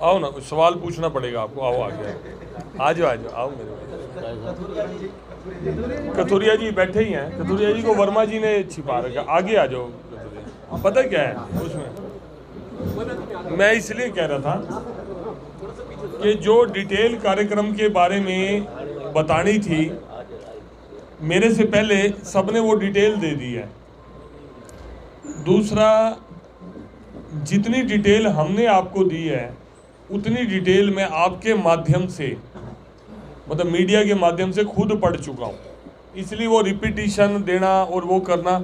आओ ना, सवाल पूछना पड़ेगा आपको। आओ आगे आ जाओ आओ मेरे। कथुरिया जी बैठे ही हैं। कथुरिया जी को वर्मा जी ने छिपा रखा। आगे आ जाओ कथुरिया। पता क्या है उसमें, मैं इसलिए कह रहा था कि जो डिटेल कार्यक्रम के बारे में बतानी थी मेरे से पहले सबने वो डिटेल दे दी है। दूसरा, जितनी डिटेल हमने आपको दी है उतनी डिटेल मैं आपके माध्यम से, मतलब मीडिया के माध्यम से खुद पढ़ चुका हूँ, इसलिए वो रिपीटिशन देना और वो करना,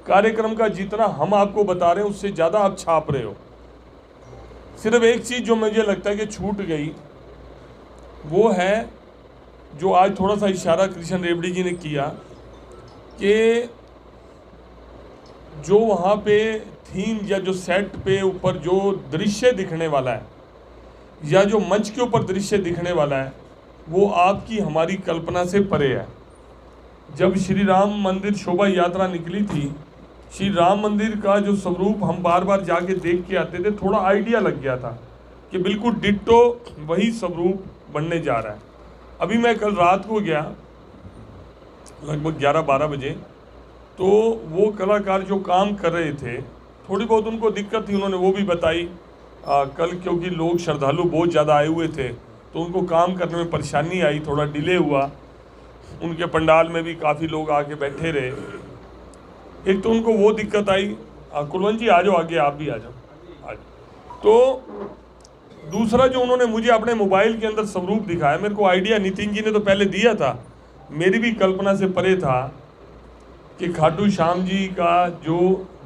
कार्यक्रम का जितना हम आपको बता रहे हैं उससे ज़्यादा आप छाप रहे हो। सिर्फ एक चीज़ जो मुझे लगता है कि छूट गई वो है, जो आज थोड़ा सा इशारा कृष्ण रेवड़ी जी ने किया कि जो वहाँ पे थीम या जो सेट पे ऊपर जो दृश्य दिखने वाला है या जो मंच के ऊपर दृश्य दिखने वाला है वो आपकी हमारी कल्पना से परे है। जब श्री राम मंदिर शोभा यात्रा निकली थी, श्री राम मंदिर का जो स्वरूप हम बार बार जाके देख के आते थे, थोड़ा आइडिया लग गया था कि बिल्कुल डिट्टो वही स्वरूप बनने जा रहा है। अभी मैं कल रात को गया लगभग 11-12 बजे, तो वो कलाकार जो काम कर रहे थे थोड़ी बहुत उनको दिक्कत थी, उन्होंने वो भी बताई। कल क्योंकि लोग श्रद्धालु बहुत ज़्यादा आए हुए थे तो उनको काम करने में परेशानी आई, थोड़ा डिले हुआ। उनके पंडाल में भी काफ़ी लोग आके बैठे रहे। एक तो उनको वो दिक्कत आई। कुलवंत जी आ जाओ आगे, आप भी आ जाओ। तो दूसरा जो उन्होंने मुझे अपने मोबाइल के अंदर स्वरूप दिखाया, मेरे को आइडिया नितिन जी ने तो पहले दिया था, मेरी भी कल्पना से परे था कि खाटू श्याम जी का जो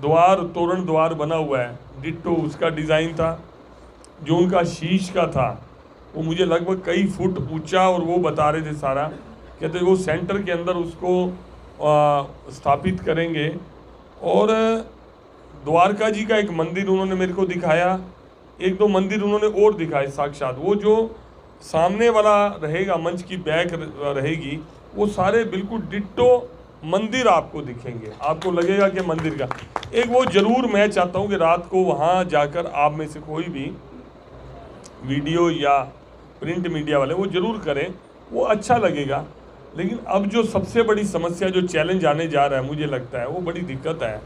द्वार, तोरण द्वार बना हुआ है डिट्टो उसका डिज़ाइन था। जो उनका शीश का था वो मुझे लगभग कई फुट ऊंचा, और वो बता रहे थे सारा, कहते वो सेंटर के अंदर उसको स्थापित करेंगे। और द्वारका जी का एक मंदिर उन्होंने मेरे को दिखाया, एक दो मंदिर उन्होंने और दिखाए साक्षात। वो जो सामने वाला रहेगा, मंच की बैक रहेगी, वो सारे बिल्कुल डिट्टो मंदिर आपको दिखेंगे, आपको लगेगा कि मंदिर का। एक वो ज़रूर मैं चाहता हूँ कि रात को वहाँ जाकर आप में से कोई भी वीडियो या प्रिंट मीडिया वाले वो ज़रूर करें, वो अच्छा लगेगा। लेकिन अब जो सबसे बड़ी समस्या, जो चैलेंज आने जा रहा है, मुझे लगता है वो बड़ी दिक्कत है।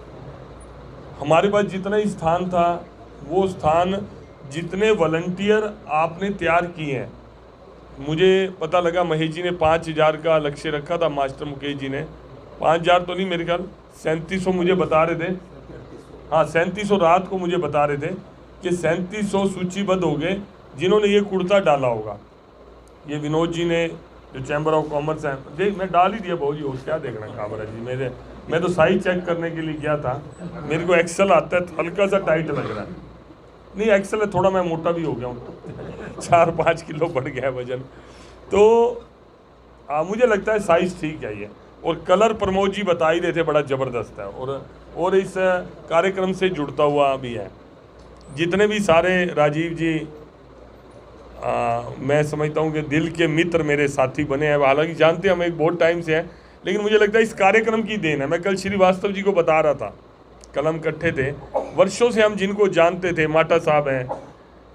हमारे पास जितना ही स्थान था, वो स्थान जितने वॉलंटियर आपने तैयार किए हैं, मुझे पता लगा महेश जी ने 5000 का लक्ष्य रखा था, मास्टर मुकेश जी ने 5000 तो नहीं, मेरे ख्याल 3700 मुझे बता रहे थे। हाँ 3700 रात को मुझे बता रहे थे कि 3700 सूचीबद्ध हो गए जिन्होंने ये कुर्ता डाला होगा। ये विनोद जी ने जो चैम्बर ऑफ कॉमर्स है, देख मैं डाल ही दिया बहुत जी, और क्या देखना काबरा जी। मैं तो साइज चेक करने के लिए गया था, मेरे को एक्सेल आता है, हल्का सा टाइट लग रहा है। नहीं एक्सेल है, थोड़ा मैं मोटा भी हो गया हूँ 4-5 किलो बढ़ गया है वजन। तो मुझे लगता है साइज़ ठीक है ये। और कलर प्रमोद जी बता ही रहे थे बड़ा ज़बरदस्त है, और इस कार्यक्रम से जुड़ता हुआ भी है। जितने भी सारे राजीव जी, मैं समझता हूँ कि दिल के मित्र मेरे साथी बने हैं। हालांकि जानते हैं हम एक बहुत टाइम से हैं, लेकिन मुझे लगता है इस कार्यक्रम की देन है। मैं कल श्रीवास्तव जी को बता रहा था, कल हम इकट्ठे थे, वर्षों से हम जिनको जानते थे, माटा साहब हैं,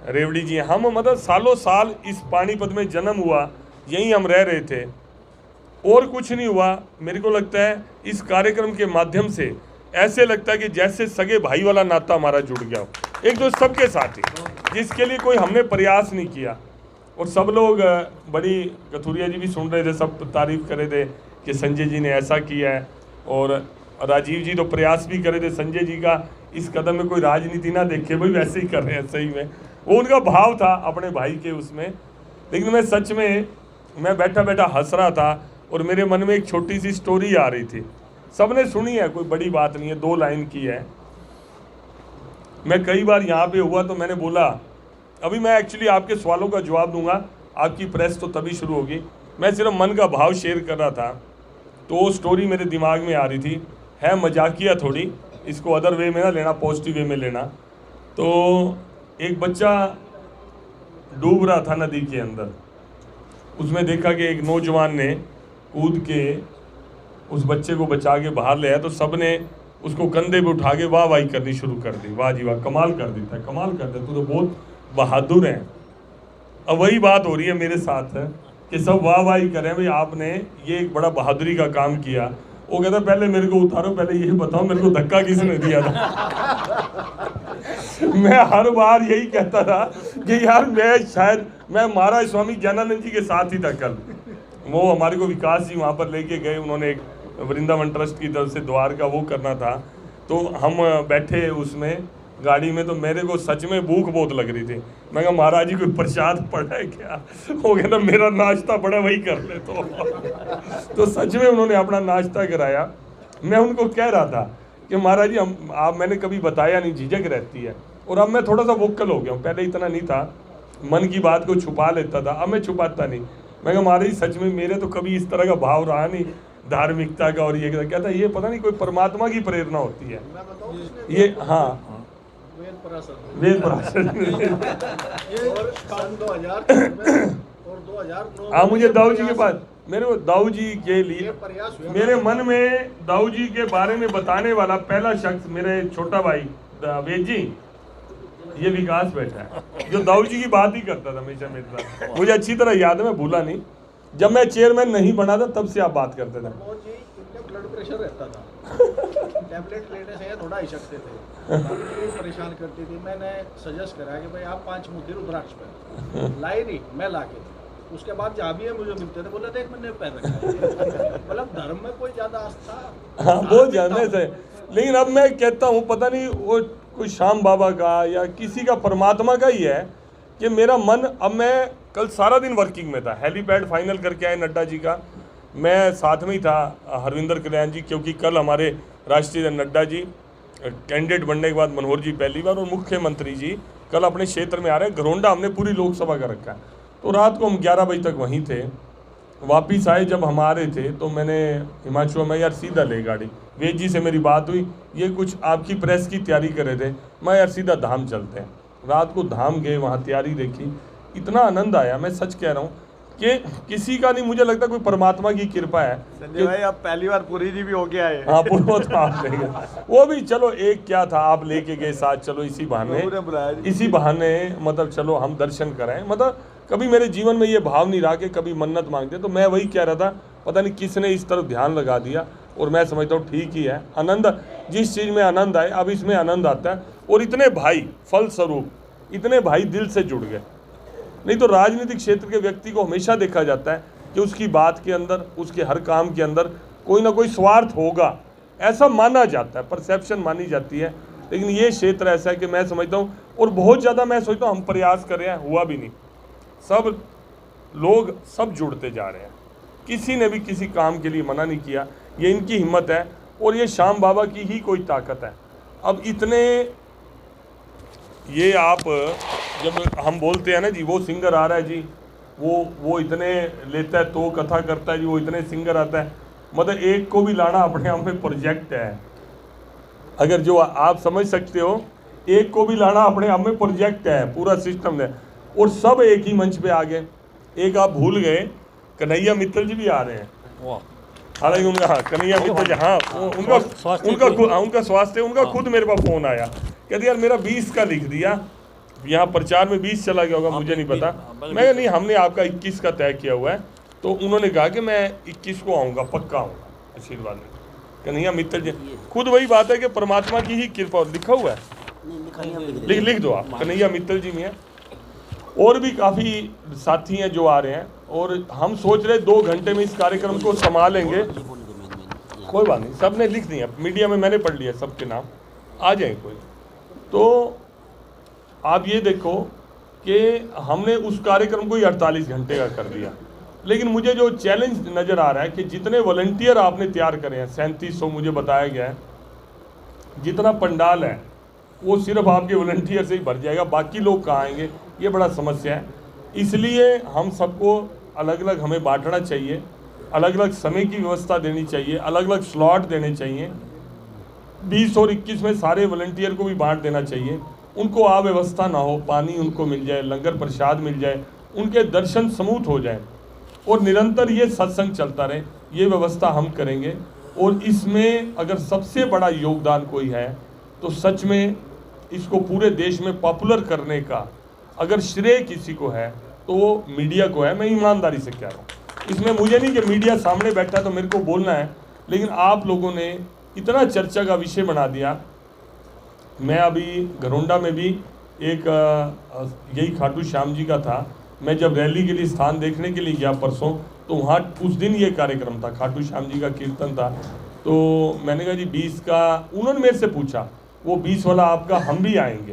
रेवड़ी जी, हम मतलब सालों साल इस पानीपत में जन्म हुआ, यहीं हम रह रहे थे और कुछ नहीं हुआ। मेरे को लगता है इस कार्यक्रम के माध्यम से ऐसे लगता है कि जैसे सगे भाई वाला नाता हमारा जुड़ गया हो, एक दो सबके साथ ही, जिसके लिए कोई हमने प्रयास नहीं किया। और सब लोग बड़ी, कथुरिया जी भी सुन रहे थे, सब तारीफ़ कर रहे थे कि संजय जी ने ऐसा किया है, और राजीव जी तो प्रयास भी कर रहे थे संजय जी का इस कदम में कोई राजनीति ना देखे, भाई वैसे ही कर रहे हैं। सही में वो उनका भाव था अपने भाई के उसमें। लेकिन मैं सच में, मैं बैठा बैठा हंस रहा था और मेरे मन में एक छोटी सी स्टोरी आ रही थी। सबने सुनी है, कोई बड़ी बात नहीं है, 2 लाइन की है। मैं कई बार यहाँ पे हुआ तो मैंने बोला, अभी मैं एक्चुअली आपके सवालों का जवाब दूंगा, आपकी प्रेस तो तभी शुरू होगी। मैं सिर्फ मन का भाव शेयर कर रहा था, तो वो स्टोरी मेरे दिमाग में आ रही थी। है मजाकिया थोड़ी, इसको अदर वे में ना लेना, पॉजिटिव वे में लेना। तो एक बच्चा डूब रहा था नदी के अंदर, उसमें देखा कि एक नौजवान ने कूद के उस बच्चे को बचा के बाहर ले आया, तो सब ने उसको कंधे पे उठा के वाह वाही करनी शुरू कर दी, वाह जी वाह, कमाल कर देता है, कमाल कर देता, तू तो बहुत बहादुर है। अब वही बात हो रही है मेरे साथ है कि सब वाह वाही करें भाई आपने ये एक बड़ा बहादुरी का काम किया। वो कहता पहले मेरे को उतारो, पहले ये बताओ मेरे को धक्का किसने दिया था। मैं हर बार यही कहता था कि यार मैं महाराज स्वामी ज्ञानानंद जी के साथ ही था कल। वो हमारे को विकास जी वहाँ पर लेके गए, उन्होंने एक वृंदावन ट्रस्ट की तरफ से द्वार का वो करना था, तो हम बैठे उसमें गाड़ी में, तो मेरे को सच में भूख बहुत लग रही थी। मैं कहा महाराज जी कोई प्रसाद पड़ा है क्या? वो कहता मेरा नाश्ता पड़ा वही कर ले। तो सच में उन्होंने अपना नाश्ता कराया। मैं उनको कह रहा था कि महाराज जी आप मैंने कभी बताया नहीं, झिझक रहती है, और अब मैं थोड़ा सा वोकल हो गया हूँ। पहले इतना नहीं था, मन की बात को छुपा लेता था, अब मैं छुपाता नहीं। मैं कहा महाराज जी सच में मेरे तो कभी इस तरह का भाव रहा नहीं धार्मिकता का, और ये कहता ये पता नहीं कोई परमात्मा की प्रेरणा होती है ये। हाँ वेद पराशर हाँ, मुझे दाऊ जी के पास, मेरे को दाऊ जी के लिए मेरे मन में दाऊ जी के बारे में बताने वाला पहला शख्स मेरे छोटा भाई वेद जी, ये विकास बैठा है जो दाऊ जी की बात ही करता था हमेशा मेरे साथ। मुझे अच्छी तरह याद है, मैं भूला नहीं। जब मैं चेयरमैन नहीं बना था तब से आप बात करते थे। ब्लड प्रेशर रहता था, टैबलेट लेने से थोड़ा हिचकते थे, परेशान करती थी। मैंने सजेस्ट करा कि भाई आप 5 मुट्ठी रुद्राक्ष पे लाई नहीं, मैं ला के, उसके बाद जहाँ भी है मुझे मिलते थे, बोले थे मैंने पैर रखा। मतलब धर्म में कोई ज्यादा आस्था, हाँ बहुत ज्यादा से। लेकिन अब मैं कहता हूँ पता नहीं वो कोई श्याम बाबा का या किसी का परमात्मा का ही है कि मेरा मन, अब मैं कल सारा दिन वर्किंग में था, हेलीपैड फाइनल करके आए नड्डा जी का, मैं साथ में ही था हरविंदर कल्याण जी, क्योंकि कल हमारे राष्ट्रीय नड्डा जी कैंडिडेट बनने के बाद मनोहर जी पहली बार, और मुख्यमंत्री जी कल अपने क्षेत्र में आ रहे हैं। घरोंडा हमने पूरी लोकसभा का रखा है, तो रात को हम 11 बजे तक वहीं थे। वापिस आए जब हम आ रहे थे तो मैंने हिमांशु में यार सीधा ले गाड़ी, वेद जी से मेरी बात हुई, ये कुछ आपकी प्रेस की तैयारी कर रहे थे, मैं यार सीधा धाम चलते हैं। रात को धाम गए, वहाँ तैयारी देखी, इतना आनंद आया, मैं सच कह रहा हूँ कि किसी का नहीं, मुझे लगता कोई परमात्मा की कृपा है। संजय भाई आप पहली बार पुरी जी भी होके आए। हाँ वो तो आप ले गए, वो भी चलो एक क्या था, आप लेके गए साथ, चलो इसी बहाने मतलब चलो हम दर्शन कराएं। मतलब कभी मेरे जीवन में ये भाव नहीं रहा कि कभी मन्नत मांगते, तो मैं वही कह रहा था, पता नहीं किसने इस तरफ ध्यान लगा दिया, और मैं समझता हूँ ठीक ही है। आनंद, जिस चीज़ में आनंद आए, अब इसमें आनंद आता है। और इतने भाई फलस्वरूप इतने भाई दिल से जुड़ गए। नहीं तो राजनीतिक क्षेत्र के व्यक्ति को हमेशा देखा जाता है कि उसकी बात के अंदर, उसके हर काम के अंदर कोई ना कोई स्वार्थ होगा, ऐसा माना जाता है, परसेप्शन मानी जाती है। लेकिन ये क्षेत्र ऐसा है कि मैं समझता हूँ, और बहुत ज़्यादा मैं सोचता हूँ हम प्रयास कर रहे हैं, हुआ भी नहीं। सब लोग सब जुड़ते जा रहे हैं, किसी ने भी किसी काम के लिए मना नहीं किया। ये इनकी हिम्मत है, और ये श्याम बाबा की ही कोई ताकत है। अब इतने ये आप जब हम बोलते हैं ना जी वो सिंगर आ रहा है जी, वो इतने लेता है तो कथा करता है जी, वो इतने सिंगर आता है, मतलब एक को भी लाना अपने आप में प्रोजेक्ट है। अगर जो आप समझ सकते हो, एक को भी लाना अपने आप में प्रोजेक्ट है, पूरा सिस्टम है, और सब एक ही मंच पे आ गए। एक आप भूल गए, कन्हैया मित्तल जी भी आ रहे हैं। हालांकि उनका, हाँ कन्हैया मित्तल जी, हाँ उनका स्वास्थ्य, उनका खुद मेरे पास फ़ोन आया, कहते यार मेरा 20 का लिख दिया, यहाँ प्रचार में 20 चला गया होगा, मुझे नहीं पता। मैं नहीं, हमने आपका 21 का तय किया हुआ है। तो उन्होंने कहा कि मैं 21 को आऊँगा, पक्का आऊँगा, आशीर्वाद में। कन्हैया मित्तल जी, खुद वही बात है कि परमात्मा की ही कृपा, लिखा हुआ है, लिख दो आप, कन्हैया मित्तल जी में है। और भी काफ़ी साथी हैं जो आ रहे हैं, और हम सोच रहे 2 घंटे में इस कार्यक्रम को संभालेंगे। कोई बात नहीं, सब ने लिख दिया, मीडिया में मैंने पढ़ लिया, सबके नाम आ जाए कोई। तो आप ये देखो कि हमने उस कार्यक्रम को ही 48 घंटे का कर दिया। लेकिन मुझे जो चैलेंज नज़र आ रहा है कि जितने वॉलंटियर आपने तैयार करे हैं, 3700 मुझे बताया गया है, जितना पंडाल है वो सिर्फ आपके वॉलंटियर से ही भर जाएगा, बाकी लोग कहाँ आएंगे, ये बड़ा समस्या है। इसलिए हम सबको अलग अलग हमें बांटना चाहिए, अलग अलग समय की व्यवस्था देनी चाहिए, अलग अलग स्लॉट देने चाहिए। 20 और 21 में सारे वॉलंटियर को भी बांट देना चाहिए, उनको अव्यवस्था ना हो, पानी उनको मिल जाए, लंगर प्रसाद मिल जाए, उनके दर्शन समूथ हो जाए, और निरंतर ये सत्संग चलता रहे, ये व्यवस्था हम करेंगे। और इसमें अगर सबसे बड़ा योगदान कोई है तो सच में इसको पूरे देश में पॉपुलर करने का अगर श्रेय किसी को है तो वो मीडिया को है। मैं ईमानदारी से कह रहा हूँ, इसमें मुझे नहीं कि मीडिया सामने बैठा है तो मेरे को बोलना है, लेकिन आप लोगों ने इतना चर्चा का विषय बना दिया। मैं अभी घरोंडा में भी एक यही खाटू श्याम जी का था, मैं जब रैली के लिए स्थान देखने के लिए गया परसों, तो वहाँ उस दिन ये कार्यक्रम था, खाटू श्याम जी का कीर्तन था। तो मैंने कहा जी 20 का, उन्होंने मेरे से पूछा वो 20 वाला आपका, हम भी आएंगे।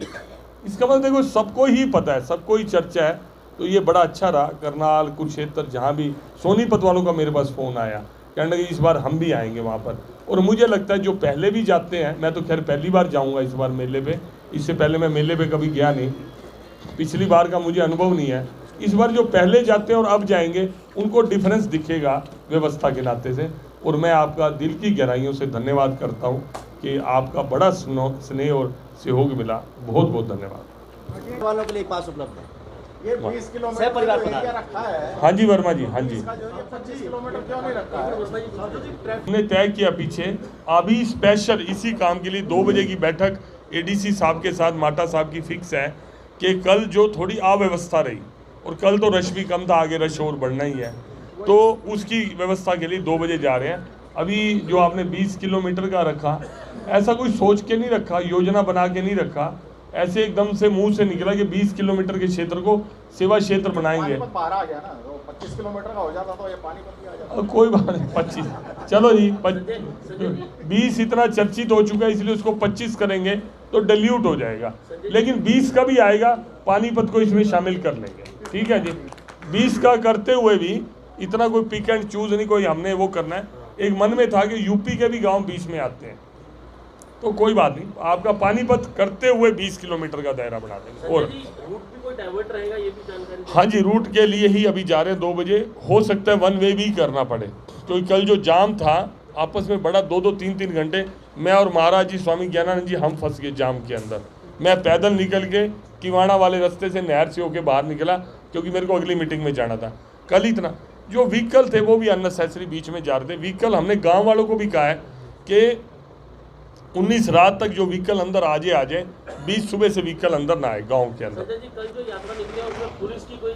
इसका मतलब देखो सबको ही पता है, सबको ही चर्चा है। तो ये बड़ा अच्छा रहा, करनाल कुरुक्षेत्र जहाँ भी सोनीपत वालों का मेरे पास फ़ोन आया, कहने लगे इस बार हम भी आएंगे वहाँ पर। और मुझे लगता है जो पहले भी जाते हैं, मैं तो खैर पहली बार जाऊँगा इस बार मेले पे, इससे पहले मैं मेले पे कभी गया नहीं, पिछली बार का मुझे अनुभव नहीं है। इस बार जो पहले जाते हैं और अब जाएंगे उनको डिफरेंस दिखेगा व्यवस्था के नाते से। और मैं आपका दिल की गहराइयों से धन्यवाद करता हूँ कि आपका बड़ा स्नेह और सहयोग मिला, बहुत बहुत धन्यवाद। वालों के लिए पास उपलब्ध है। ये 20 किलोमीटर सह परिवार जो बना एरिया रखा है, हाँ जी वर्मा जी, हाँ जी, इसका जो ये 25 किलोमीटर क्यों नहीं रखा है? हमने तय किया पीछे, अभी स्पेशल इसी काम के लिए 2 बजे की बैठक एडीसी साहब के साथ माटा साहब की फिक्स है कि कल जो थोड़ी अव्यवस्था रही, और कल तो रश भी कम था, आगे रश और बढ़ना ही है, तो उसकी व्यवस्था के लिए 2 बजे जा रहे हैं। अभी जो आपने 20 किलोमीटर का रखा, ऐसा कोई सोच के नहीं रखा, योजना बना के नहीं रखा, ऐसे एकदम से मुंह से निकला कि 20 किलोमीटर के क्षेत्र को सेवा क्षेत्र बनाएंगे। पानीपत बाहर आ गया ना, तो 25 किलोमीटर का हो जाता तो ये पानीपत भी आ जाता। कोई बात नहीं, 25 चलो जी, 20 इतना चर्चित हो चुका है, इसलिए उसको 25 करेंगे तो डिल्यूट हो जाएगा, लेकिन 20 का भी आएगा, पानीपत को इसमें शामिल कर लेंगे, ठीक है जी। 20 का करते हुए भी इतना कोई पिक एंड चूज नहीं, कोई हमने वो करना है। एक मन में था कि यूपी के भी गांव 20 में आते हैं, तो कोई बात नहीं, आपका पानीपत करते हुए 20 किलोमीटर का दायरा बना देंगे। और रूट भी कोई डाइवर्ट रहेगा, ये भी जानकारी। हाँ जी, रूट के लिए ही अभी जा रहे हैं 2 बजे, हो सकता है 1 वे भी करना पड़े, क्योंकि कल जो जाम था आपस में बड़ा 2-2, 3-3 घंटे, मैं और महाराज जी स्वामी ज्ञानानंद जी हम फंस गए जाम के अंदर। मैं पैदल निकल के किवाड़ा वाले रास्ते से नहर से होके बाहर निकला, क्योंकि मेरे को अगली मीटिंग में जाना था। कल इतना जो व्हीकल थे वो भी अननेसेसरी बीच में जा रहे थे व्हीकल। हमने गाँव वालों को भी कहा है कि 19 रात तक जो व्हीकल अंदर आ जाए, 20 सुबह से व्हीकल अंदर ना आए गाँव के अंदर। संजय जी, कल जो यात्रा निकली है उसमें पुलिस की कोई